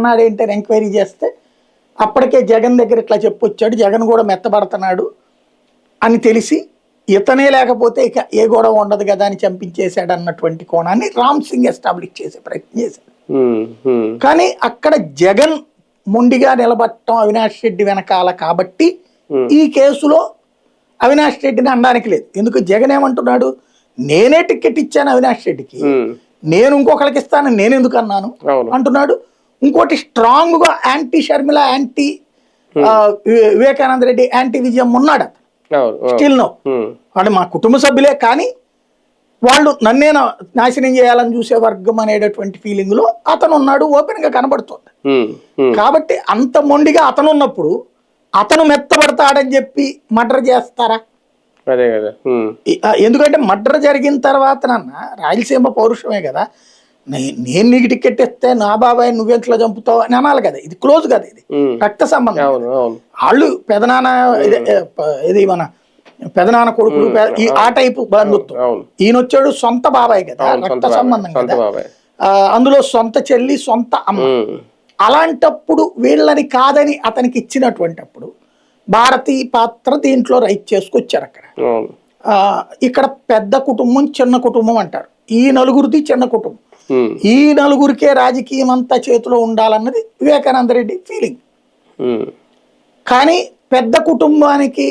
అన్నాడు ఏంటని ఎంక్వైరీ చేస్తే అప్పటికే జగన్ దగ్గర ఇట్లా చెప్పొచ్చాడు, జగన్ కూడా మెత్తబడుతున్నాడు అని తెలిసి ఇతనే లేకపోతే ఇక ఏ గొడవ ఉండదు కదా అని చంపించేశాడు అన్నటువంటి కోణాన్ని రామ్ సింగ్ ఎస్టాబ్లిష్ చేసే ప్రయత్నం చేశాడు. కానీ అక్కడ జగన్ మొండిగా నిలబడటం అవినాష్ రెడ్డి వెనకాల కాబట్టి ఈ కేసులో అవినాష్ రెడ్డిని అనడానికి లేదు. ఎందుకు జగన్ ఏమంటున్నాడు, నేనే టికెట్ ఇచ్చాను అవినాష్ రెడ్డికి, నేను ఇంకొకరికి ఇస్తాను నేను ఎందుకు అన్నాను అంటున్నాడు. ఇంకోటి స్ట్రాంగ్ గా anti Sharmila, anti Vivekananda Reddy, anti విజయం ఉన్నాడు స్టిల్ నో. అంటే మా కుటుంబ సభ్యులే కానీ వాళ్ళు నన్నే నాశనం చేయాలని చూసే వర్గం అనేటటువంటి ఫీలింగ్ లో అతను ఉన్నాడు, ఓపెన్ గా కనబడుతుంది. కాబట్టి అంత మొండిగా అతను ఉన్నప్పుడు అతను మెత్తబడతాడని చెప్పి మర్డర్ చేస్తారా? అదే కదా. ఎందుకంటే మర్డర్ జరిగిన తర్వాత నాన్న రాయలసీమ పౌరుషమే కదా, నేను నీకు టికెట్ ఇస్తే నా బాబాయ్ నువ్వెంతలో చంపుతావు అని అనాలి కదా. ఇది క్లోజ్ కదా, ఇది రక్త సంబంధం. వాళ్ళు పెదనాన్న ఇది మన పెదనాన్న కొడుకులు ఆ టైపు బంధుత్వం. ఈయన వచ్చాడు సొంత బాబాయ్ కదా, రక్త సంబంధం కదా, అందులో సొంత చెల్లి సొంత అమ్మ. అలాంటప్పుడు వీళ్ళని కాదని అతనికి ఇచ్చినటువంటిప్పుడు భారతీ పాత్ర దీంట్లో రైట్ చేసుకొచ్చారు. అక్కడ ఇక్కడ పెద్ద కుటుంబం చిన్న కుటుంబం అంటారు, ఈ నలుగురిది చిన్న కుటుంబం, ఈ నలుగురికే రాజకీయం అంతా చేతిలో ఉండాలన్నది వివేకానంద రెడ్డి ఫీలింగ్. కానీ పెద్ద కుటుంబానికి